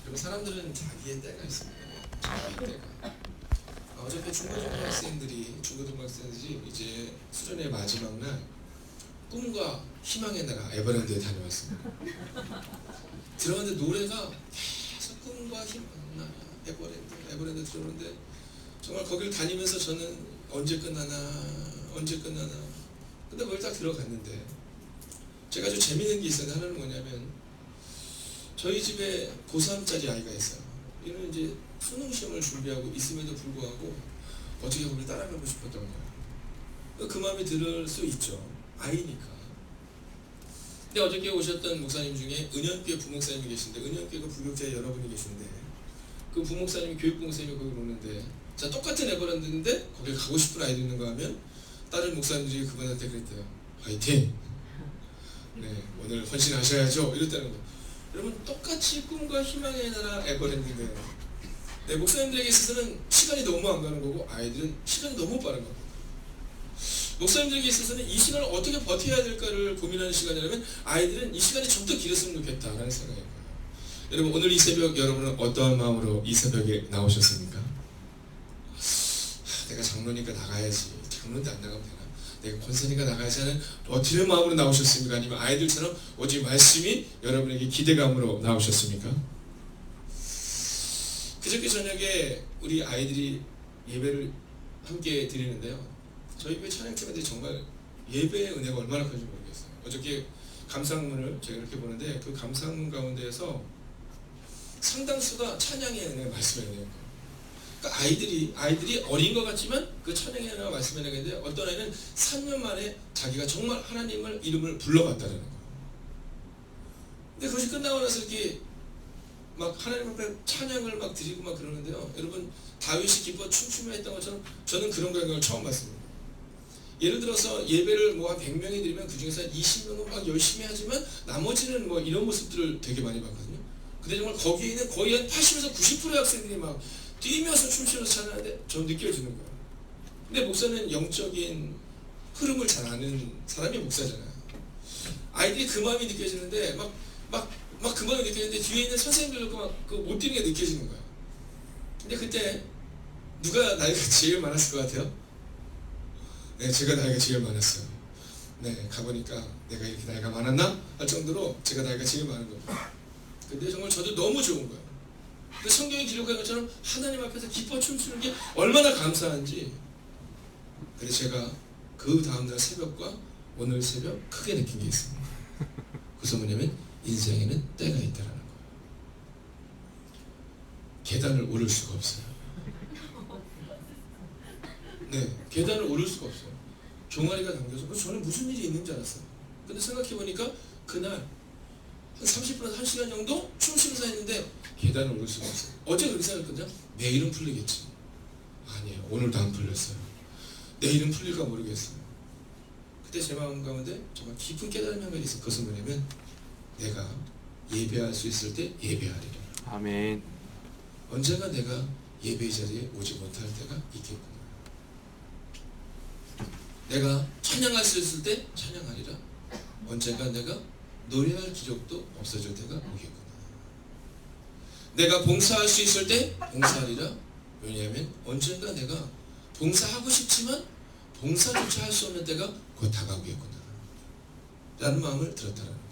그리고 사람들은 자기의 때가 있습니다. 자기의 때가. 어저께 중고등학생들이 이제 수련회 마지막 날 꿈과 희망의 나라 에버랜드에 다녀왔습니다. 들어갔는데 노래가 계속 꿈과 희망의 나라 에버랜드 들어오는데 정말 거기를 다니면서 저는 언제 끝나나 근데 거기 딱 들어갔는데 제가 아주 재밌는 게 있었는데 하나는 뭐냐면 저희 집에 고3짜리 아이가 있어요. 얘는 이제 수능 시험을 준비하고 있음에도 불구하고 어떻게 거기를 따라가고 싶었던 거예요. 그 마음이 들을 수 있죠. 아이니까. 근데 어저께 오셨던 목사님 중에 은현교회 부목사님이 계신데 은현교회가 부교육자에 여러분이 계신데 그 부목사님이 교육부목사님이 거기 오는데 자 똑같은 에버랜드인데 거기 가고 싶은 아이들 있는가 하면 다른 목사님들이 그분한테 그랬대요. 화이팅! 네, 오늘 헌신하셔야죠. 이랬다는 거. 여러분 똑같이 꿈과 희망의 나라 에버랜드인데요. 네, 목사님들에게 있어서는 시간이 너무 안 가는 거고 아이들은 시간이 너무 빠른 거고 목사님들에게 있어서는 이 시간을 어떻게 버텨야 될까를 고민하는 시간이라면 아이들은 이 시간이 좀 더 길었으면 좋겠다라는 생각이에요. 여러분 오늘 이 새벽 여러분은 어떠한 마음으로 이 새벽에 나오셨습니까? 내가 장로니까 나가야지. 장로인데 안 나가면 되나? 내가 권사니까 나가야지 하는 어떤 마음으로 나오셨습니까? 아니면 아이들처럼 오직 말씀이 여러분에게 기대감으로 나오셨습니까? 그저께 저녁에 우리 아이들이 예배를 함께 드리는데요. 저희 교회 찬양팀들이 정말 예배의 은혜가 얼마나 큰지 모르겠어요. 어저께 감상문을 제가 이렇게 보는데 그 감상문 가운데에서 상당수가 찬양의 은혜, 말씀의 은혜예요. 그러니까 아이들이 어린 것 같지만 그 찬양의 은혜와 말씀의 은혜인데 어떤 아이는 3년 만에 자기가 정말 하나님을 이름을 불러봤다는 거예요. 근데 그것이 끝나고 나서 이렇게 막 하나님 앞에 찬양을 막 드리고 막 그러는데요. 여러분 다윗이 기뻐 춤추며 했던 것처럼 저는 그런 경험을 처음 봤습니다. 예를 들어서 예배를 뭐 한 100명이 드리면 그 중에서 20명은 막 열심히 하지만 나머지는 뭐 이런 모습들을 되게 많이 봤거든요. 근데 정말 거기에 있는 거의 한 80에서 90%의 학생들이 막 뛰면서 춤추면서 찬양하는데 전 느껴지는 거예요. 근데 목사는 영적인 흐름을 잘 아는 사람이 목사잖아요. 아이들이 그 마음이 느껴지는데 막 그 마음이 느껴지는데 뒤에 있는 선생님들도 막 그 못 뛰는 게 느껴지는 거예요. 근데 그때 누가 나이가 제일 많았을 것 같아요? 네, 제가 나이가 제일 많았어요. 네, 가보니까 내가 이렇게 나이가 많았나? 할 정도로 제가 나이가 제일 많은 겁니다. 근데 정말 저도 너무 좋은 거예요. 근데 성경이 기록한 것처럼 하나님 앞에서 기뻐 춤추는 게 얼마나 감사한지. 그래서 제가 그 다음날 새벽과 오늘 새벽 크게 느낀 게 있습니다. 그것은 뭐냐면 인생에는 때가 있다는 거예요. 계단을 오를 수가 없어요. 네, 계단을 오를 수가 없어요. 종아리가 당겨서 저는 무슨 일이 있는 줄 알았어요. 근데 생각해보니까 그날 한 30분에서 1시간 정도 춤추면서 했는데 계단을 오를 수가 없어요. 어제 그렇게 생각했거든요. 내일은 풀리겠지. 아니에요. 오늘도 안 풀렸어요. 내일은 풀릴까 모르겠어요. 그때 제 마음 가운데 정말 깊은 깨달음이 한 가지 있어요. 그것은 뭐냐면 내가 예배할 수 있을 때 예배하리라. 아멘. 언젠가 내가 예배 자리에 오지 못할 때가 있겠구나. 내가 찬양할 수 있을 때 찬양하리라. 언젠가 내가 노래할 기력도 없어질 때가 오겠구나. 내가 봉사할 수 있을 때 봉사하리라. 왜냐하면 언젠가 내가 봉사하고 싶지만 봉사조차 할 수 없는 때가 곧 다가오겠구나 라는 마음을 들었다는 거예요.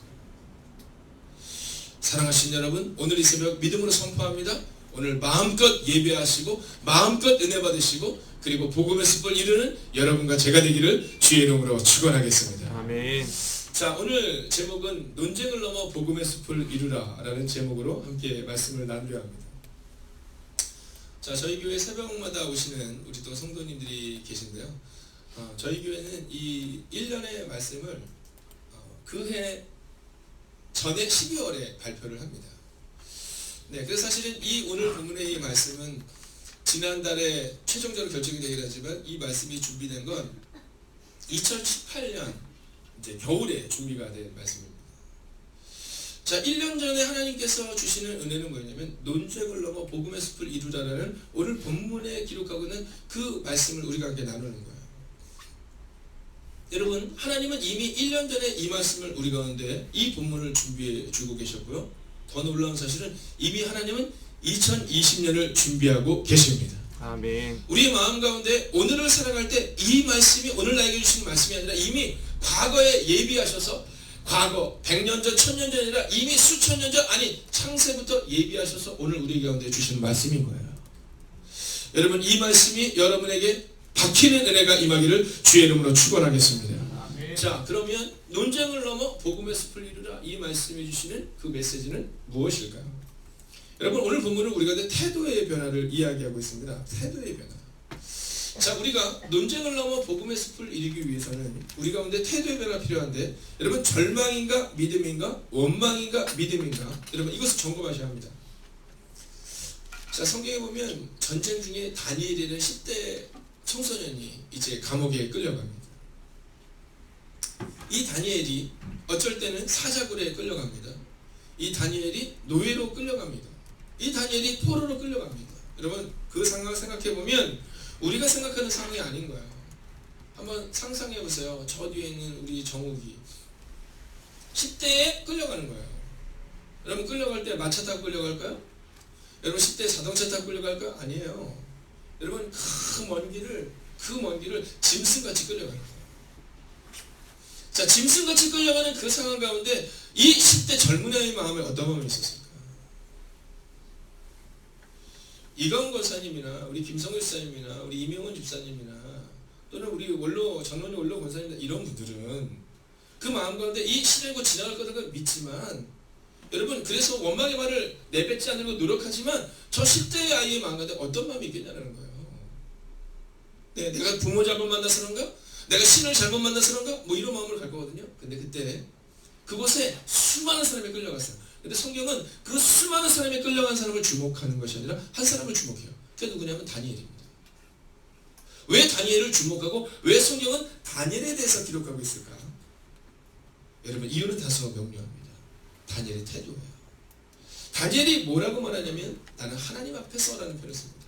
사랑하신 여러분, 오늘 이 새벽 믿음으로 선포합니다. 오늘 마음껏 예배하시고 마음껏 은혜 받으시고 그리고 복음의 습을 이루는 여러분과 제가 되기를 주의 이름으로 축원하겠습니다. 아멘. 자, 오늘 제목은 논쟁을 넘어 복음의 숲을 이루라 라는 제목으로 함께 말씀을 나누려 합니다. 자, 저희 교회 새벽마다 오시는 우리 또 성도님들이 계신데요. 저희 교회는 이 1년의 말씀을 그해 전에 12월에 발표를 합니다. 네, 그래서 사실은 이 오늘 본문의 이 말씀은 지난달에 최종적으로 결정이 되긴 하지만 이 말씀이 준비된 건 2018년 이제 겨울에 준비가 된 말씀입니다. 자, 1년 전에 하나님께서 주시는 은혜는 뭐냐면 논쟁을 넘어 복음의 숲을 이루라라는 오늘 본문에 기록하고 있는 그 말씀을 우리가 함께 나누는 거예요. 여러분, 하나님은 이미 1년 전에 이 말씀을 우리 가운데 이 본문을 준비해 주고 계셨고요. 더 놀라운 사실은 이미 하나님은 2020년을 준비하고 계십니다. 아멘. 우리의 마음 가운데 오늘을 살아갈 때 이 말씀이 오늘 나에게 주시는 말씀이 아니라 이미 과거에 예비하셔서 과거 100년 전, 1000년 전이 아니라 이미 수천 년 전, 아니 창세부터 예비하셔서 오늘 우리 가운데 주시는 말씀인 거예요. 여러분, 이 말씀이 여러분에게 박히는 은혜가 임하기를 주의 이름으로 축원하겠습니다. 자, 그러면 논쟁을 넘어 복음의 숲을 이루라, 이 말씀해 주시는 그 메시지는 무엇일까요? 여러분, 오늘 본문은 우리가 태도의 변화를 이야기하고 있습니다. 태도의 변화. 자, 우리가 논쟁을 넘어 복음의 숲을 이루기 위해서는 우리 가운데 태도의 변화가 필요한데, 여러분, 절망인가 믿음인가, 원망인가 믿음인가, 여러분 이것을 점검하셔야 합니다. 자, 성경에 보면 전쟁 중에 다니엘이라는 10대 청소년이 이제 감옥에 끌려갑니다. 이 다니엘이 어쩔 때는 사자굴에 끌려갑니다. 이 다니엘이 노예로 끌려갑니다. 이 다니엘이 포로로 끌려갑니다. 여러분, 그 상황을 생각해 보면 우리가 생각하는 상황이 아닌 거예요. 한번 상상해 보세요. 저 뒤에 있는 우리 정욱이 10대에 끌려가는 거예요. 여러분, 끌려갈 때 마차 타고 끌려갈까요? 여러분, 10대 자동차 타고 끌려갈까요? 아니에요. 여러분, 그 먼 길을 짐승같이 끌려가는 거예요. 자, 짐승같이 끌려가는 그 상황 가운데 이 10대 젊은 애의 마음에 어떤 마음이 있었을까? 이가훈 권사님이나 우리 김성일 집사님이나 우리 이명훈 집사님이나 또는 우리 장로님 원로 권사님, 이런 분들은 그 마음 가운데 이 시대고 지나갈 거라고 믿지만, 여러분, 그래서 원망의 말을 내뱉지 않으려고 노력하지만 저 10대의 아이의 마음 가운데 어떤 마음이 있겠냐는 거예요. 네, 내가 부모 잘못 만나서 그런가? 내가 신을 잘못 만나서 그런가? 뭐 이런 마음으로 갈 거거든요. 근데 그때 그곳에 수많은 사람이 끌려갔어요. 근데 성경은 그 수많은 사람이 끌려간 사람을 주목하는 것이 아니라 한 사람을 주목해요. 그게 누구냐면 다니엘입니다. 왜 다니엘을 주목하고 왜 성경은 다니엘에 대해서 기록하고 있을까? 여러분, 이유는 다소 명료합니다. 다니엘의 태도예요. 다니엘이 뭐라고 말하냐면 나는 하나님 앞에서 라는 표현을 씁니다.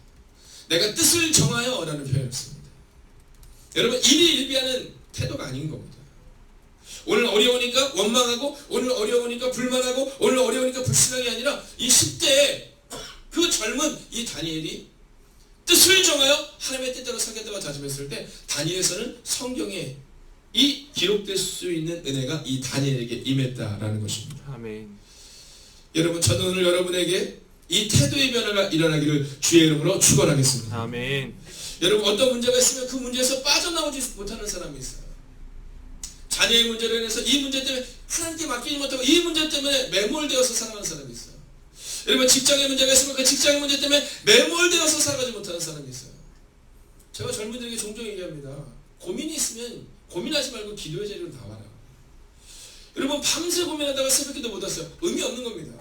내가 뜻을 정하여 라는 표현을 씁니다. 여러분, 일희일비하는 태도가 아닌 겁니다. 오늘 어려우니까 원망하고, 오늘 어려우니까 불만하고, 오늘 어려우니까 불신앙이 아니라 이 10대에 그 젊은 이 다니엘이 뜻을 정하여 하나님의 뜻대로 살겠다고 다짐했을 때, 다니엘에서는 성경에 이 기록될 수 있는 은혜가 이 다니엘에게 임했다라는 것입니다. 아멘. 여러분, 저는 오늘 여러분에게 이 태도의 변화가 일어나기를 주의 이름으로 축원하겠습니다. 아멘. 여러분, 어떤 문제가 있으면 그 문제에서 빠져나오지 못하는 사람이 있어요. 자녀의 문제로 인해서 이 문제 때문에 하나님께 맡기지 못하고 이 문제 때문에 매몰되어서 살아가는 사람이 있어요. 여러분, 직장의 문제가 있으면 그 직장의 문제 때문에 매몰되어서 살아가지 못하는 사람이 있어요. 제가 젊은이들에게 종종 얘기합니다. 고민이 있으면 고민하지 말고 기도의 자리로 나와라. 여러분, 밤새 고민하다가 새벽기도 못 왔어요. 의미 없는 겁니다.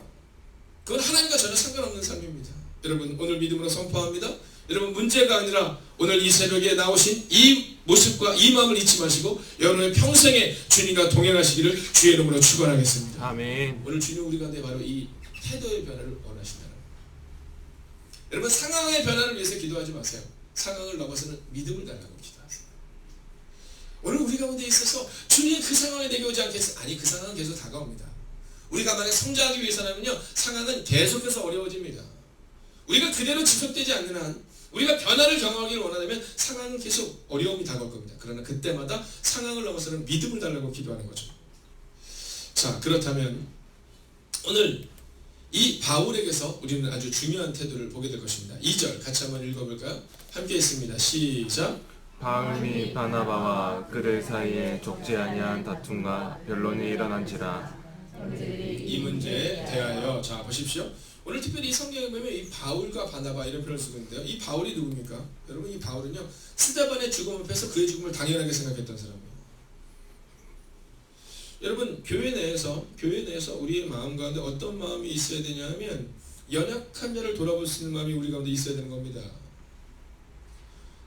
그건 하나님과 전혀 상관없는 삶입니다. 여러분, 오늘 믿음으로 선포합니다. 여러분, 문제가 아니라 오늘 이 새벽에 나오신 이 모습과 이 마음을 잊지 마시고 여러분의 평생에 주님과 동행하시기를 주의 이름으로 축원하겠습니다. 아멘. 오늘 주님 우리 가운데 바로 이 태도의 변화를 원하신다는 거예요. 여러분, 상황의 변화를 위해서 기도하지 마세요. 상황을 넘어서는 믿음을 달라고 기도하세요. 오늘 우리 가운데 있어서 주님 그 상황에 내게 오지 않겠어요? 아니, 그 상황은 계속 다가옵니다. 우리가 만약 성장하기 위해서라면요, 상황은 계속해서 어려워집니다. 우리가 그대로 지속되지 않는 한, 우리가 변화를 경험하기를 원하면 상황은 계속 어려움이 다가올 겁니다. 그러나 그때마다 상황을 넘어서는 믿음을 달라고 기도하는 거죠. 자, 그렇다면 오늘 이 바울에게서 우리는 아주 중요한 태도를 보게 될 것입니다. 2절 같이 한번 읽어볼까요? 함께 읽습니다. 시작. 바울 및 바나바와 그들 사이에 적지 아니한 다툼과 변론이 일어난지라. 이 문제에 대하여, 자 보십시오. 오늘 특별히 이 성경에 보면 이 바울과 바나바 이런 표현을 쓰고 있는데요. 이 바울이 누굽니까? 여러분, 이 바울은요, 스데반의 죽음 앞에서 그의 죽음을 당연하게 생각했던 사람이에요. 여러분, 교회 내에서 우리의 마음 가운데 어떤 마음이 있어야 되냐 하면 연약한 자를 돌아볼 수 있는 마음이 우리 가운데 있어야 되는 겁니다.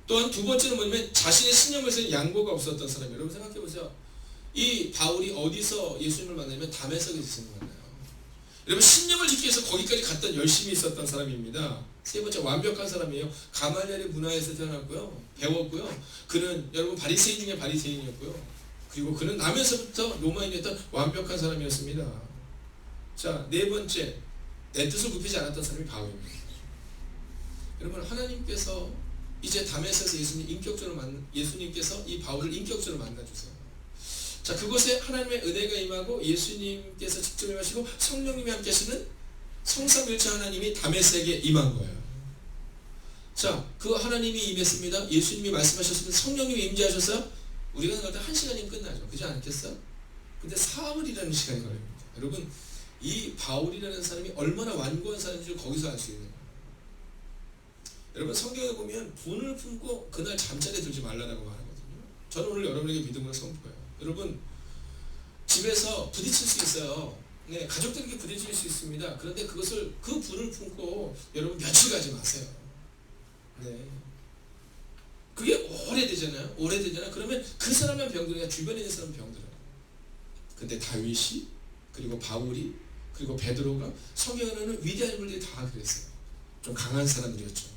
또한 두 번째는 뭐냐면 자신의 신념을 세운 양보가 없었던 사람이에요. 여러분 생각해 보세요. 이 바울이 어디서 예수님을 만나면 다메섹에서 예수님을 만나요. 여러분, 신념을 지키기 위해서 거기까지 갔던 열심히 있었던 사람입니다. 세 번째, 완벽한 사람이에요. 가말리엘의 문화에서 태어났고요, 배웠고요. 그는 여러분 바리새인 중에 바리새인이었고요. 그리고 그는 나면서부터 로마인이었던 완벽한 사람이었습니다. 자, 네 번째, 내 뜻을 굽히지 않았던 사람이 바울입니다. 여러분, 하나님께서 이제 다메섹에서 예수님께서 이 바울을 인격적으로 만나주세요. 자, 그곳에 하나님의 은혜가 임하고 예수님께서 직접 임하시고 성령님이 함께 하시는 성삼일체 하나님이 다메섹에 임한 거예요. 자, 그 하나님이 임했습니다. 예수님이 말씀하셨습니다. 성령님이 임재하셔서 우리가 생각할 때 1시간이면 끝나죠. 그렇지 않겠어? 근데 사흘이라는 시간이 걸립니다. 여러분, 이 바울이라는 사람이 얼마나 완고한 사람인지 거기서 알 수 있는 거예요. 여러분, 성경에 보면 분을 품고 그날 잠자리에 들지 말라고 말하거든요. 저는 오늘 여러분에게 믿음을 선포해요. 여러분, 집에서 부딪힐 수 있어요. 네, 가족들에게 부딪힐 수 있습니다. 그런데 그 분을 품고 여러분 며칠 가지 마세요. 네. 그게 오래되잖아요. 그러면 그 사람만 병들어요. 주변에 있는 사람 병들어요. 근데 다윗이, 그리고 바울이, 그리고 베드로가 성경에는 위대한 인물들이 다 그랬어요. 좀 강한 사람들이었죠.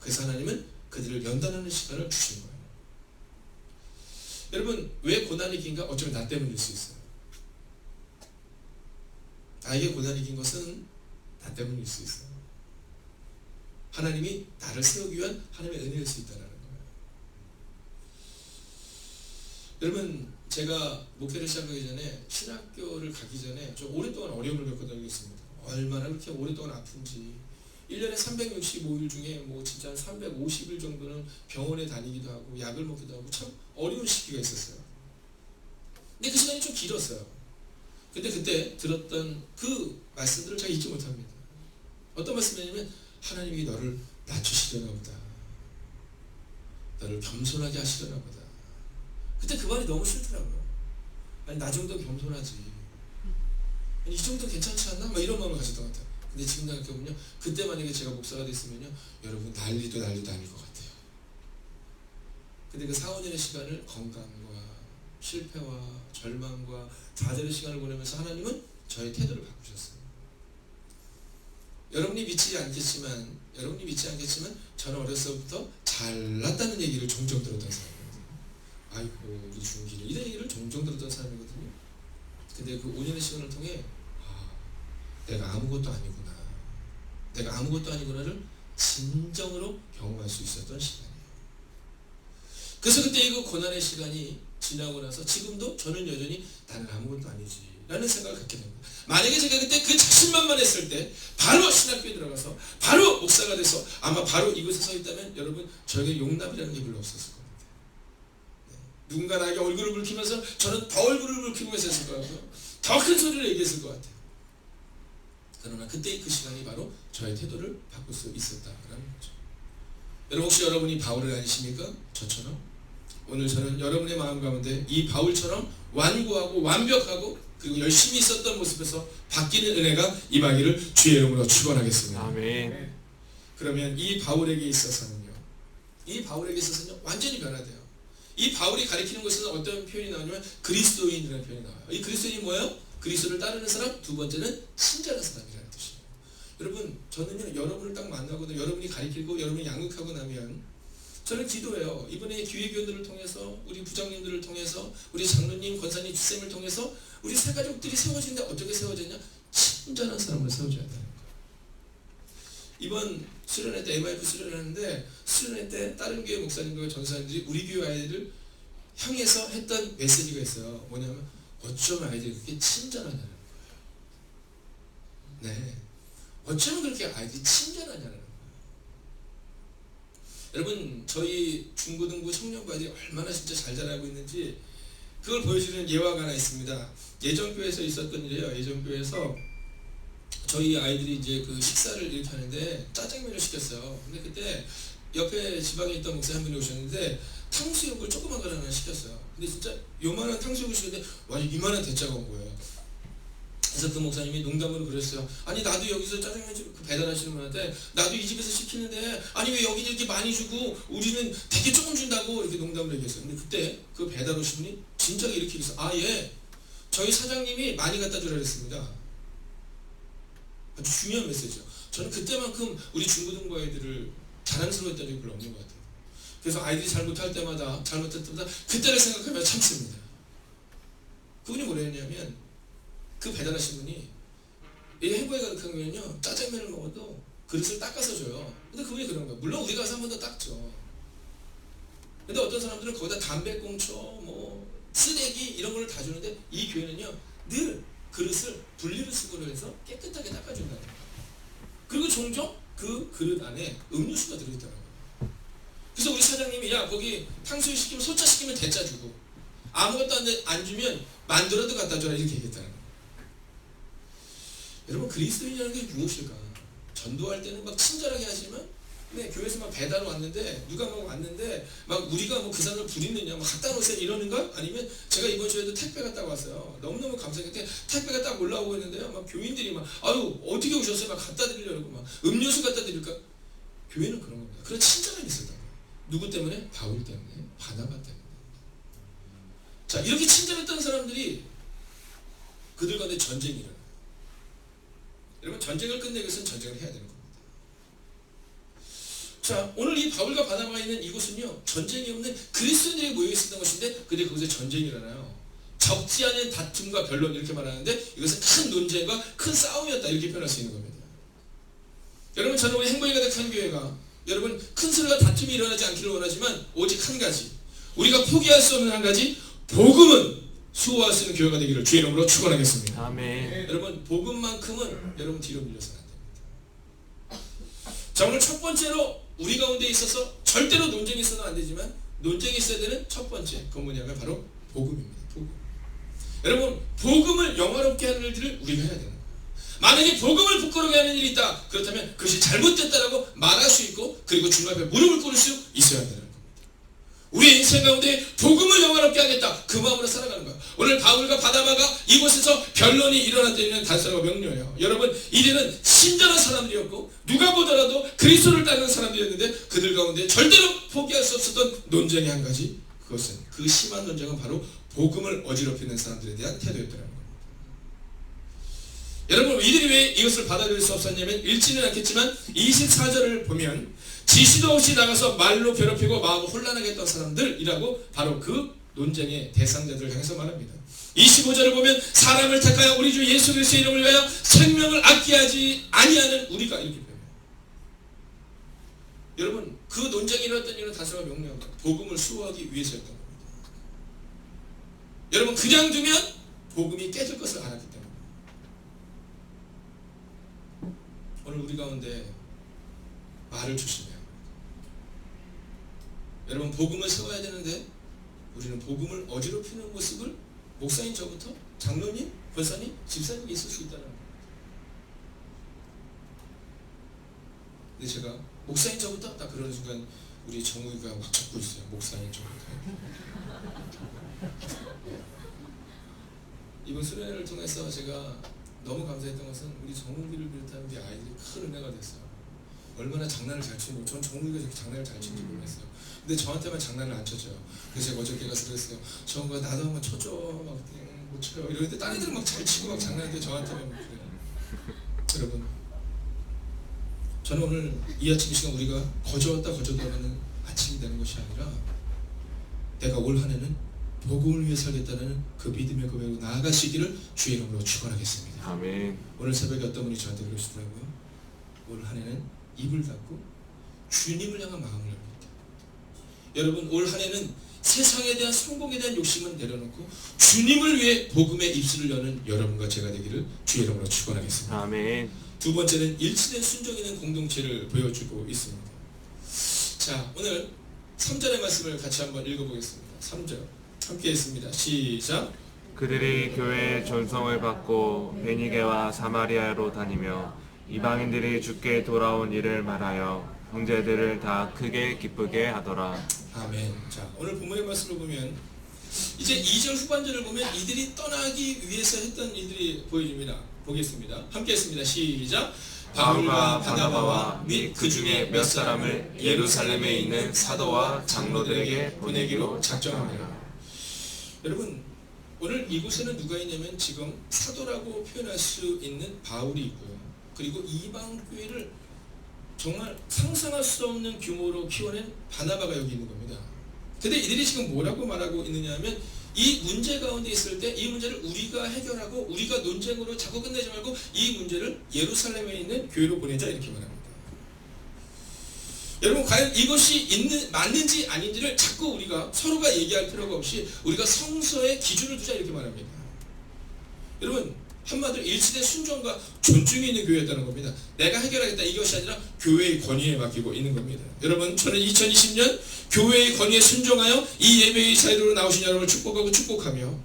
그래서 하나님은 그들을 연단하는 시간을 주신 거예요. 여러분, 왜 고난이 긴가? 어쩌면 나 때문일 수 있어요. 나에게 고난이 긴 것은 나 때문일 수 있어요. 하나님이 나를 세우기 위한 하나님의 은혜일 수 있다는 거예요. 여러분, 제가 목회를 시작하기 전에, 신학교를 가기 전에 좀 오랫동안 어려움을 겪었던 적이 있습니다. 얼마나 그렇게 오랫동안 아픈지. 1년에 365일 중에 뭐 진짜 한 350일 정도는 병원에 다니기도 하고 약을 먹기도 하고 참 어려운 시기가 있었어요. 근데 그 시간이 좀 길었어요. 근데 그때 들었던 그 말씀들을 제가 잊지 못합니다. 어떤 말씀이냐면, 하나님이 너를 낮추시려나 보다. 너를 겸손하게 하시려나 보다. 그때 그 말이 너무 싫더라고요. 아니, 나 정도 겸손하지. 아니, 이 정도 괜찮지 않나? 막 이런 마음을 가졌던 것 같아요. 근데 지금 생각해보면요, 그때 만약에 제가 목사가 됐으면요, 여러분 난리도 아닐 것 같아요. 근데 그 4, 5년의 시간을 건강과 실패와 절망과 좌절의 시간을 보내면서 하나님은 저의 태도를 바꾸셨어요. 여러분이 믿지 않겠지만 저는 어렸을 때부터 잘났다는 얘기를 종종 들었던 사람이거든요. 아이고, 우리 중기를, 이런 얘기를 종종 들었던 사람이거든요. 근데 그 5년의 시간을 통해 내가 아무것도 아니구나를 진정으로 경험할 수 있었던 시간이에요. 그래서 그때 그 고난의 시간이 지나고 나서 지금도 저는 여전히 나는 아무것도 아니지 라는 생각을 갖게 됩니다. 만약에 제가 그때 그 자신만만했을 때 바로 신학교에 들어가서 바로 목사가 돼서 아마 바로 이곳에 서 있다면 여러분, 저에게 용납이라는 게 별로 없었을 겁니다. 네. 누군가 나에게 얼굴을 붉히면서 저는 더 얼굴을 붉히고 있었을 것 같고요. 더 큰 소리를 얘기했을 것 같아요. 그러나 그때 그 시간이 바로 저의 태도를 바꿀 수 있었다라는 거죠. 여러분, 혹시 여러분이 바울을 아니십니까? 저처럼? 오늘 저는 여러분의 마음 가운데 이 바울처럼 완고하고 완벽하고 그리고 열심히 있었던 모습에서 바뀌는 은혜가 임하기를 주의 이름으로 축원하겠습니다. 아멘. 그러면 이 바울에게 있어서는요, 완전히 변화돼요. 이 바울이 가리키는 것은 어떤 표현이 나오냐면 그리스도인이라는 표현이 나와요. 이 그리스도인이 뭐예요? 그리스도를 따르는 사람, 두 번째는 친절한 사람이라는 뜻이에요. 여러분, 저는요, 여러분을 딱 만나고 여러분이 가리키고 여러분이 양육하고 나면 저는 기도해요. 이번에 기회교원들을 통해서, 우리 부장님들을 통해서, 우리 장로님, 권사님, 주쌤을 통해서 우리 새 가족들이 세워지는데 어떻게 세워졌냐? 친절한 사람을 세워줘야 한다는 거예요. 이번 수련회 때, MIF 수련을 하는데, 수련회 때 다른 교회 목사님과 전사님들이 우리 교회 아이들을 향해서 했던 메시지가 있어요. 뭐냐면, 어쩌면 아이들이 그렇게 친절하냐는 거예요. 네. 어쩌면 그렇게 아이들이 친절하냐는 거예요. 여러분, 저희 중고등부 청년부 아이들이 얼마나 진짜 잘 자라고 있는지 그걸 보여주는 예화가 하나 있습니다. 예전교회에서 있었던 일이에요. 예전교회에서 저희 아이들이 이제 그 식사를 이렇게 하는데 짜장면을 시켰어요. 근데 그때 옆에 지방에 있던 목사 한 분이 오셨는데 탕수육을 조그만 걸 하나 시켰어요. 근데 진짜 요만한 탕수육을 시켰는데 완전 이만한 대짜가 온 거예요. 그래서 그 목사님이 농담으로 그랬어요. 아니, 나도 여기서 짜장면 배달하시는 분한테 나도 이 집에서 시키는데 아니 왜 여기는 이렇게 많이 주고 우리는 되게 조금 준다고 이렇게 농담을 얘기했어요. 근데 그때 그 배달 오신 분이 진작에 이렇게 얘기했어요. 아, 예, 저희 사장님이 많이 갖다 주라 그랬습니다. 아주 중요한 메시지죠. 저는 그때만큼 우리 중고등부 아이들을 자랑스러워했던 적이 별로 없는 것 같아요. 그래서 아이들이 잘못할 때마다 그때를 생각하며 참습니다. 그분이 뭐랬냐면 그 배달하신 분이 이 행복에 가득한 교회는요, 짜장면을 먹어도 그릇을 닦아서 줘요. 근데 그분이 그런 거예요. 물론 우리 가서 한 번 더 닦죠. 근데 어떤 사람들은 거기다 담배꽁초, 뭐 쓰레기 이런 걸 다 주는데, 이 교회는요 늘 그릇을 분리를 수거를 해서 깨끗하게 닦아준다는 거예요. 그리고 종종 그 그릇 안에 음료수가 들어있더라고요. 그래서 우리 사장님이 야 거기 탕수육 시키면 소짜 시키면 대짜 주고 아무것도 안 주면 만두라도 갖다 줘라 이렇게 얘기했다는 거예요. 여러분 그리스도인이라는 게 무엇일까? 전도할 때는 막 친절하게 하지만 네, 교회에서 막 배달 왔는데 누가 막 왔는데 막 우리가 뭐 그 사람을 부리느냐 막 갖다 놓으세요 이러는가? 아니면 제가 이번 주에도 택배 갔다 왔어요. 너무너무 감사했는데 택배가 딱 올라오고 있는데요 막 교인들이 막 아유 어떻게 오셨어요? 막 갖다 드리려고 막 음료수 갖다 드릴까? 교회는 그런 겁니다. 그런 친절함이 있었던 거예요. 누구 때문에? 바울 때문에, 바나바 때문에. 자 이렇게 친절했던 사람들이 그들 가운데 전쟁이 일어나요. 여러분 전쟁을 끝내기 위해서는 전쟁을 해야 되는 겁니다. 자 오늘 이 바울과 바나바가 있는 이곳은요 전쟁이 없는 그리스도인들이 모여 있었던 것인데 근데 거기서 전쟁이 일어나요. 적지 않은 다툼과 변론 이렇게 말하는데 이것은 큰 논쟁과 큰 싸움이었다 이렇게 표현할 수 있는 겁니다. 여러분 저는 우리 행복이 가득한 교회가 여러분 큰 소리와 다툼이 일어나지 않기를 원하지만 오직 한 가지 우리가 포기할 수 없는 한 가지 복음은 수호할 수 있는 교회가 되기를 주의 이름으로 축원하겠습니다. 아멘. 여러분 복음만큼은 여러분 뒤로 밀려서는 안 됩니다. 자 오늘 첫 번째로 우리 가운데 있어서 절대로 논쟁이 있어서는 안 되지만 논쟁이 있어야 되는 첫 번째 그건 뭐냐면 바로 복음입니다. 복음. 여러분 복음을 영화롭게 하는 일들을 우리가 해야 되는 거예요. 만약에 복음을 부끄러게 하는 일이 있다 그렇다면 그것이 잘못됐다라고 말할 수 있고 그리고 주님 앞에 무릎을 꿇을 수 있어야 되는 겁니다. 우리 인생 가운데 복음을 영화롭게 하겠다 그 마음으로 살아가는 거예요. 오늘 바울과 바나바가 이곳에서 변론이 일어난 데는 단서가 명료해요. 여러분 이들은 친절한 사람들이었고 누가 보더라도 그리스도를 따르는 사람들이었는데 그들 가운데 절대로 포기할 수 없었던 논쟁이 한 가지 그것은 그 심한 논쟁은 바로 복음을 어지럽히는 사람들에 대한 태도였더라는 겁니다. 여러분 이들이 왜 이것을 받아들일 수 없었냐면 읽지는 않겠지만 24절을 보면 지시도 없이 나가서 말로 괴롭히고 마음을 혼란하게 했던 사람들이라고 바로 그 논쟁의 대상자들을 향해서 말합니다. 25절을 보면 사람을 택하여 우리 주 예수 그리스도의 이름을 위하여 생명을 아끼하지 아니하는 우리가 이렇게 표현해요. 여러분 그 논쟁이 일어났던 이유는 단서가 명료합니다. 복음을 수호하기 위해서였던 겁니다. 여러분 그냥 두면 복음이 깨질 것을 알았기 때문에 오늘 우리 가운데 말을 조심해야 합니다. 여러분 복음을 세워야 되는데 우리는 복음을 어지럽히는 모습을 목사인 저부터 장로님, 권사님, 집사님이 있을 수 있다는 겁니다. 근데 제가 목사인 저부터 딱 그러는 순간 우리 정우이가 막 찾고 있어요. 목사인 저부터. 이번 수련회를 통해서 제가 너무 감사했던 것은 우리 정우기를 비롯한 우리 아이들이 큰 은혜가 됐어요. 얼마나 장난을 잘 치는 전 정우기가 저렇게 장난을 잘 치는지 몰랐어요. 근데 저한테만 장난을 안 쳐줘요. 그래서 제가 어저께 가서 그랬어요. 정우가 나도 한번 쳐줘. 막 못 쳐요. 이러는데 딴 애들은 막 잘 치고 막 장난하는데 저한테만 못 그래요. 여러분 저는 오늘 이 아침 이 시간 우리가 거저었다 거저더라는 아침이 되는 것이 아니라 내가 올 한 해는 복음을 위해 살겠다는 그 믿음의 고백으로 나아갈 수 있기를 주의 이름으로 축원하겠습니다. 아멘. 오늘 새벽에 어떤 분이 저한테 그러시더라고요. 올 한 해는 입을 닫고 주님을 향한 마음을 열겠다. 여러분 올 한 해는 세상에 대한 성공에 대한 욕심은 내려놓고 주님을 위해 복음의 입술을 여는 여러분과 제가 되기를 주의 이름으로 축원하겠습니다. 아멘. 두 번째는 일치된 순종 있는 공동체를 보여주고 있습니다. 자 오늘 3절의 말씀을 같이 한번 읽어보겠습니다. 3절 함께 했습니다. 시작. 그들이 교회의 존성을 받고 베니게와 사마리아로 다니며 이방인들이 주께 돌아온 일을 말하여 형제들을 다 크게 기쁘게 하더라. 아멘. 자 오늘 본문의 말씀을 보면 이제 2절 후반절을 보면 이들이 떠나기 위해서 했던 일들이 보여집니다. 보겠습니다. 함께 했습니다. 시작. 바울과 바나바와 및 그 중에 몇 사람을 예루살렘에 있는 사도와 장로들에게 보내기로 작정합니다. 여러분 오늘 이곳에는 누가 있냐면 지금 사도라고 표현할 수 있는 바울이 있고요. 그리고 이방 교회를 정말 상상할 수 없는 규모로 키워낸 바나바가 여기 있는 겁니다. 근데 이들이 지금 뭐라고 말하고 있느냐 하면 이 문제 가운데 있을 때 이 문제를 우리가 해결하고 우리가 논쟁으로 자꾸 끝내지 말고 이 문제를 예루살렘에 있는 교회로 보내자 이렇게 말합니다. 여러분 과연 이것이 맞는지 아닌지를 자꾸 우리가 서로가 얘기할 필요가 없이 우리가 성서에 기준을 두자 이렇게 말합니다. 여러분 한마디로 일치된 순종과 존중이 있는 교회였다는 겁니다. 내가 해결하겠다 이것이 아니라 교회의 권위에 맡기고 있는 겁니다. 여러분 저는 2020년 교회의 권위에 순종하여 이 예배의 자리로 나오신 여러분을 축복하고 축복하며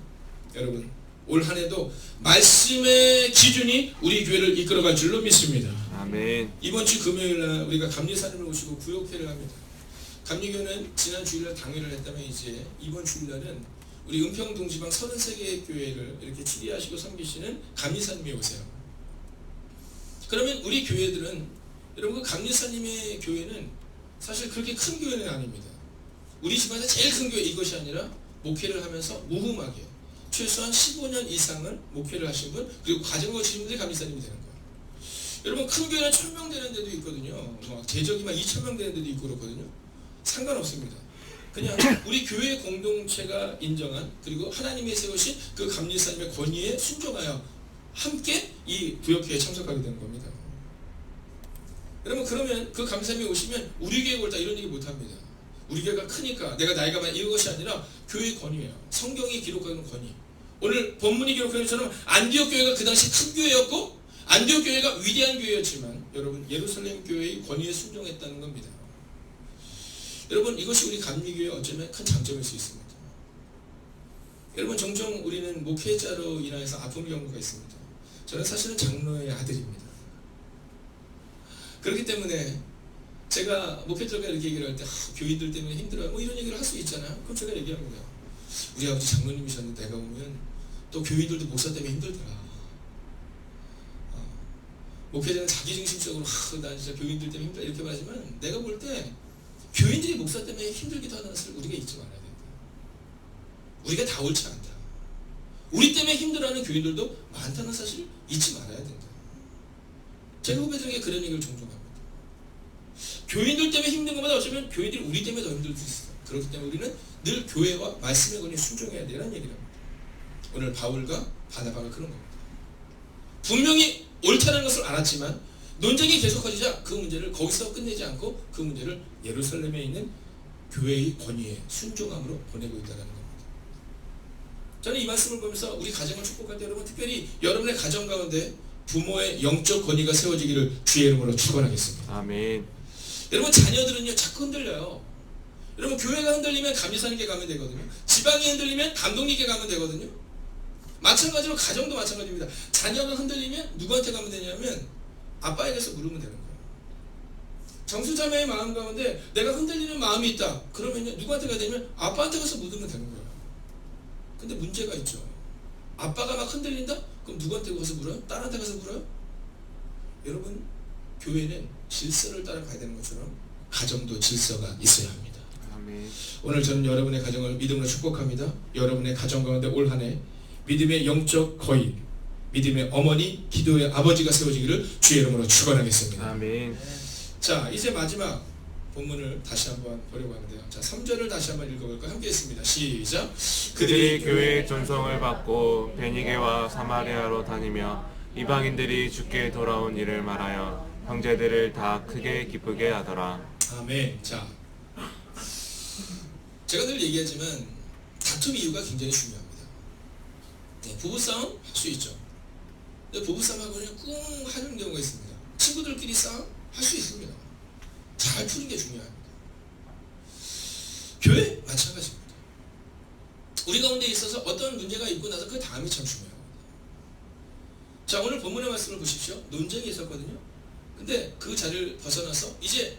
여러분 올 한 해도 말씀의 기준이 우리 교회를 이끌어갈 줄로 믿습니다. 아멘. 이번 주 금요일날 우리가 감리사님을 오시고 구역회를 합니다. 감리교는 지난 주일날 당회를 했다면 이제 이번 주일날은 우리 은평동 지방 33개의 교회를 이렇게 치리하시고 섬기시는 감리사님이 오세요. 그러면 우리 교회들은 여러분 그 감리사님의 교회는 사실 그렇게 큰 교회는 아닙니다. 우리 집안에서 제일 큰 교회 이것이 아니라 목회를 하면서 무흠하게 최소한 15년 이상을 목회를 하신 분 그리고 과정을 거치신 분들이 감리사님이 되는 거예요. 여러분 큰 교회는 1000명 되는 데도 있거든요. 제적이만 2000명 되는 데도 있고 그렇거든요. 상관없습니다. 그냥 우리 교회 공동체가 인정한 그리고 하나님이 세우신 그 감리사님의 권위에 순종하여 함께 이 구역회에 참석하게 되는 겁니다. 여러분 그러면 그 감리사님이 오시면 우리 교회가 옳다 이런 얘기 못합니다. 우리 교회가 크니까 내가 나이가 많아 이것이 아니라 교회의 권위예요. 성경이 기록하는 권위. 오늘 본문이 기록하는 것처럼 안디옥 교회가 그 당시 큰 교회였고 안디옥 교회가 위대한 교회였지만 여러분 예루살렘 교회의 권위에 순종했다는 겁니다. 여러분 이것이 우리 감리교회의 어쩌면 큰 장점일 수 있습니다. 여러분 종종 우리는 목회자로 인하여서 아픈 경우가 있습니다. 저는 사실은 장로의 아들입니다. 그렇기 때문에 제가 목회자가 이렇게 얘기를 할 때 교인들 때문에 힘들어요 뭐 이런 얘기를 할 수 있잖아요. 그럼 제가 얘기합니다. 우리 아버지 장로님이셨는데 내가 보면 또 교인들도 목사 때문에 힘들더라. 목회자는 자기중심적으로 나 진짜 교인들 때문에 힘들다 이렇게 말하지만 내가 볼 때 교인들이 목사 때문에 힘들기도 하다는 것을 우리가 잊지 말아야 된다. 우리가 다 옳지 않다. 우리 때문에 힘들어하는 교인들도 많다는 사실을 잊지 말아야 된다. 제가 후배들에게 그런 얘기를 종종 합니다. 교인들 때문에 힘든 것보다 어쩌면 교인들이 우리 때문에 더 힘들 수 있어요. 그렇기 때문에 우리는 늘 교회와 말씀의 권위에 순종해야 되라는 얘기를 합니다. 오늘 바울과 바나바가 그런 겁니다. 분명히 옳다는 것을 알았지만 논쟁이 계속 커지자 그 문제를 거기서 끝내지 않고 그 문제를 예루살렘에 있는 교회의 권위에 순종함으로 보내고 있다는 겁니다. 저는 이 말씀을 보면서 우리 가정을 축복할 때 여러분 특별히 여러분의 가정 가운데 부모의 영적 권위가 세워지기를 주의 이름으로 축원하겠습니다. 아멘. 여러분 자녀들은요 자꾸 흔들려요. 여러분 교회가 흔들리면 감리사님께 가면 되거든요. 지방이 흔들리면 감독님께 가면 되거든요. 마찬가지로 가정도 마찬가지입니다. 자녀가 흔들리면 누구한테 가면 되냐면 아빠에게서 물으면 되는 거예요. 정수자매의 마음 가운데 내가 흔들리는 마음이 있다. 그러면요 누구한테 가야 되냐면 아빠한테 가서 묻으면 되는 거예요. 근데 문제가 있죠. 아빠가 막 흔들린다? 그럼 누구한테 가서 물어요? 딸한테 가서 물어요? 여러분 교회는 질서를 따라가야 되는 것처럼 가정도 질서가 있어야 합니다. 아멘. 오늘 저는 여러분의 가정을 믿음으로 축복합니다. 여러분의 가정 가운데 올 한 해 믿음의 영적 거인, 믿음의 어머니, 기도의 아버지가 세워지기를 주의 이름으로 축원하겠습니다. 아멘. 자 이제 마지막 본문을 다시 한번 보려고 하는데요. 자 3절을 다시 한번 읽어볼까요? 함께 했습니다. 시작. 그들이 교회의 존성을 받고 베니게와 사마리아로 다니며 이방인들이 주께 돌아온 일을 말하여 형제들을 다 크게 기쁘게 하더라. 아멘. 자 제가 늘 얘기하지만 다툼 이유가 굉장히 중요합니다. 네, 부부싸움 할 수 있죠. 근데 부부싸움하고 그냥 꿍 하는 경우가 있습니다. 친구들끼리 싸움 할 수 있습니다. 잘 푸는 게 중요합니다. 교회 마찬가지입니다. 우리 가운데 있어서 어떤 문제가 있고 나서 그 다음이 참 중요합니다. 자 오늘 본문의 말씀을 보십시오. 논쟁이 있었거든요. 근데 그 자리를 벗어나서 이제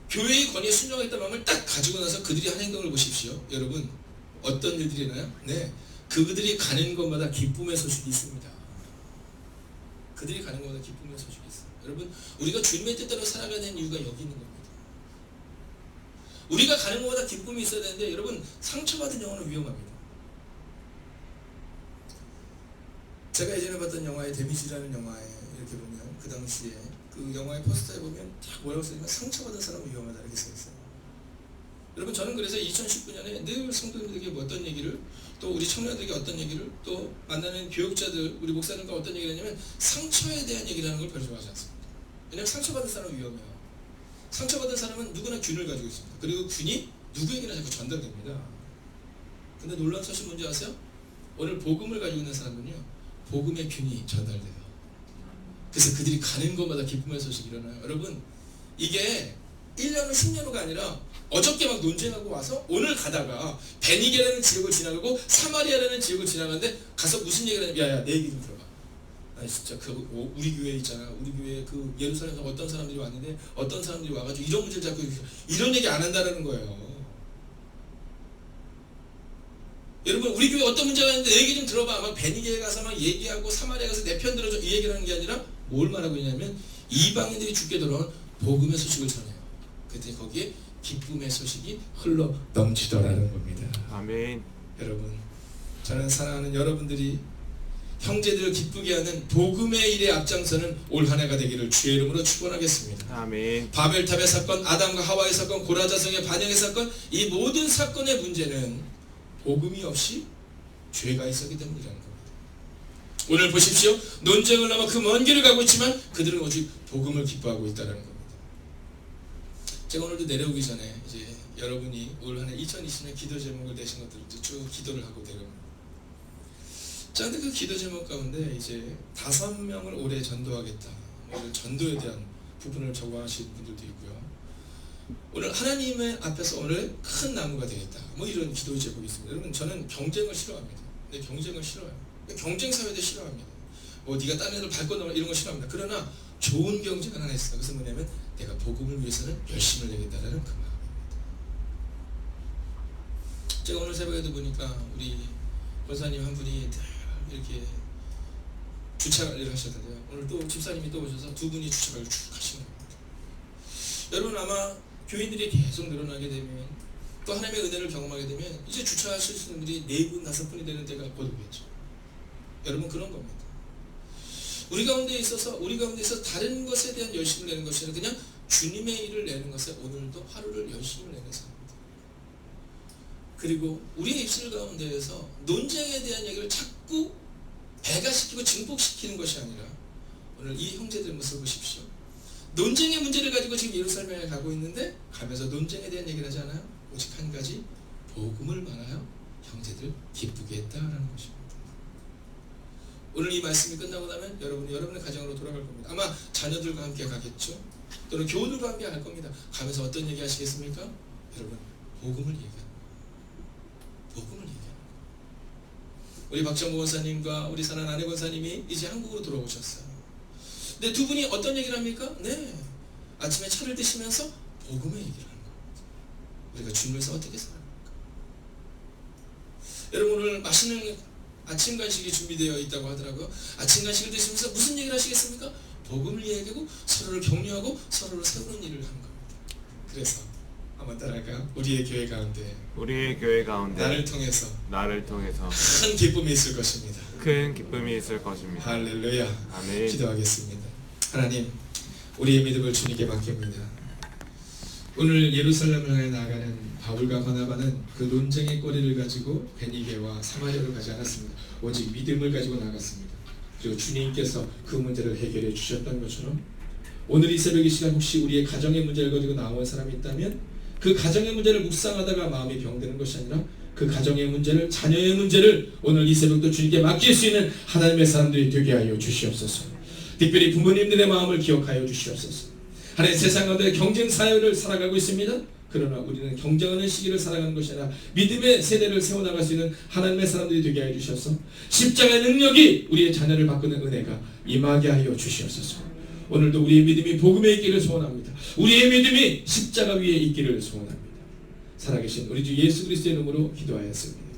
교회의 권위에 순종했다 마음을 딱 가지고 나서 그들이 한 행동을 보십시오. 여러분 어떤 일들이 나요? 네, 그들이 가는 곳마다 기쁨의 소식이 있습니다. 그들이 가는 곳마다 기쁨의 소식이 있어요. 여러분 우리가 주님의 뜻대로 살아가는 이유가 여기 있는 겁니다. 우리가 가는 곳마다 기쁨이 있어야 되는데 여러분 상처받은 영혼은 위험합니다. 제가 예전에 봤던 영화의 데미지라는 영화에 이렇게 보면 그 당시에 그 영화의 포스터에 보면 딱 뭐라고 써있나 상처받은 사람은 위험하다 이렇게 써있어요. 여러분 저는 그래서 2019년에 늘 성도님들에게 뭐 어떤 얘기를 또 우리 청년들에게 어떤 얘기를 또 만나는 교육자들 우리 목사님과 어떤 얘기를 하냐면 상처에 대한 얘기를 하는 걸 별로 좋아하지 않습니다. 왜냐하면 상처받은 사람은 위험해요. 상처받은 사람은 누구나 균을 가지고 있습니다. 그리고 균이 누구에게나 자꾸 전달됩니다. 근데 놀라운 사실 뭔지 아세요? 오늘 복음을 가지고 있는 사람은요 복음의 균이 전달돼요. 그래서 그들이 가는 곳마다 기쁨의 소식이 일어나요. 여러분 이게 1년 후 10년 후가 아니라 어저께 막 논쟁하고 와서 오늘 가다가 베니게라는 지역을 지나가고 사마리아라는 지역을 지나가는데 가서 무슨 얘기를 하냐면 야야 내 얘기 좀 들어봐. 아니 진짜 그 우리 교회 있잖아. 우리 교회 그 예루살렘에서 어떤 사람들이 왔는데 어떤 사람들이 와가지고 이런 문제를 잡고 이런 얘기 안 한다라는 거예요. 여러분 우리 교회 어떤 문제가 있는데 내 얘기 좀 들어봐. 막 베니게에 가서 막 얘기하고 사마리아 가서 내 편 들어줘 이 얘기를 하는 게 아니라 뭘 말하고 있냐면 이방인들이 죽게 돌아온 복음의 소식을 전해요. 그때 거기에 기쁨의 소식이 흘러 넘치더라는 겁니다. 아멘. 여러분 저는 사랑하는 여러분들이 형제들을 기쁘게 하는 복음의 일에 앞장서는 올 한 해가 되기를 주의 이름으로 축원하겠습니다. 아멘. 바벨탑의 사건, 아담과 하와의 사건, 고라자성의 반영의 사건 이 모든 사건의 문제는 복음이 없이 죄가 있었기 때문이라는 겁니다. 오늘 보십시오. 논쟁을 넘어 그 먼 길을 가고 있지만 그들은 오직 복음을 기뻐하고 있다는 겁니다. 제가 오늘도 내려오기 전에 이제 여러분이 올 한 해 2020년 기도 제목을 내신 것들을 쭉 기도를 하고 내려옵니다. 자, 근데 그 기도 제목 가운데 이제 5명을 올해 전도하겠다. 오늘 전도에 대한 부분을 적어하신 분들도 있고요. 오늘 하나님의 앞에서 오늘 큰 나무가 되겠다. 뭐 이런 기도 제목이 있습니다. 여러분 저는 경쟁을 싫어합니다. 근데 경쟁을 싫어요. 경쟁 사회도 싫어합니다. 뭐 네가 딴 애들 밟고 넘어 이런 거 싫어합니다. 그러나 좋은 경쟁 하나 있어요. 그것은 뭐냐면 내가 복음을 위해서는 열심을 내겠다라는 그 마음입니다. 제가 오늘 새벽에도 보니까 우리 권사님 한 분이 이렇게 주차 관리를 하셨는데요. 오늘 또 집사님이 또 오셔서 두 분이 주차 관리를 쭉 하시는 겁니다. 여러분 아마 교인들이 계속 늘어나게 되면 또 하나님의 은혜를 경험하게 되면 이제 주차하실 수 있는 분이 4분, 5분이 되는 때가 곧 오겠죠. 여러분 그런 겁니다. 우리 가운데 있어서 다른 것에 대한 열심을 내는 것이 아니라 그냥 주님의 일을 내는 것에 오늘도 하루를 열심히 내는 사람입니다. 그리고 우리의 입술 가운데에서 논쟁에 대한 얘기를 자꾸 배가시키고 증폭시키는 것이 아니라 오늘 이 형제들 모습을 보십시오. 논쟁의 문제를 가지고 지금 예루살렘에 가고 있는데 가면서 논쟁에 대한 얘기를 하지 않아요? 오직 한 가지 복음을 말하여 형제들 기쁘게 했다라는 것입니다. 오늘 이 말씀이 끝나고 나면 여러분이 여러분의 가정으로 돌아갈 겁니다. 아마 자녀들과 함께 가겠죠. 또는 교우들과 함께 갈 겁니다. 가면서 어떤 얘기 하시겠습니까? 여러분 복음을 얘기합니다. 복음을 얘기합니다. 우리 박정모 권사님과 우리 사랑하는 아내 권사님이 이제 한국으로 돌아오셨어요. 근데 두 분이 어떤 얘기를 합니까? 네, 아침에 차를 드시면서 복음의 얘기를 하는 겁니다. 우리가 주님에서 어떻게 살아갑니까? 여러분 오늘 맛있는 아침 간식이 준비되어 있다고 하더라고요. 아침 간식을 드시면서 무슨 얘기를 하시겠습니까? 복음을 이야기하고 서로를 격려하고 서로를 세우는 일을 하는 겁니다. 그래서 한번 따라할까요? 우리의 교회 가운데 나를 통해서 큰 기쁨이 있을 것입니다. 할렐루야. 아멘. 기도하겠습니다. 하나님 우리의 믿음을 주님께 맡깁니다. 오늘 예루살렘을 향해 나아가는 바울과 바나바는 그 논쟁의 꼬리를 가지고 베니게와 사마리아로 가지 않았습니다. 오직 믿음을 가지고 나갔습니다. 그리고 주님께서 그 문제를 해결해 주셨다는 것처럼 오늘 이 새벽 이 시간 혹시 우리의 가정의 문제를 가지고 나온 사람이 있다면 그 가정의 문제를 묵상하다가 마음이 병드는 것이 아니라 그 가정의 문제를 자녀의 문제를 오늘 이 새벽도 주님께 맡길 수 있는 하나님의 사람들이 되게 하여 주시옵소서. 특별히 부모님들의 마음을 기억하여 주시옵소서. 하나님 세상 가운데 경쟁 사회를 살아가고 있습니다. 그러나 우리는 경쟁하는 시기를 살아가는 것이 아니라 믿음의 세대를 세워나갈 수 있는 하나님의 사람들이 되게 하여 주셔서 십자가의 능력이 우리의 자녀를 바꾸는 은혜가 임하게 하여 주시옵소서. 오늘도 우리의 믿음이 복음에 있기를 소원합니다. 우리의 믿음이 십자가 위에 있기를 소원합니다. 살아계신 우리 주 예수 그리스도의 이름으로 기도하였습니다.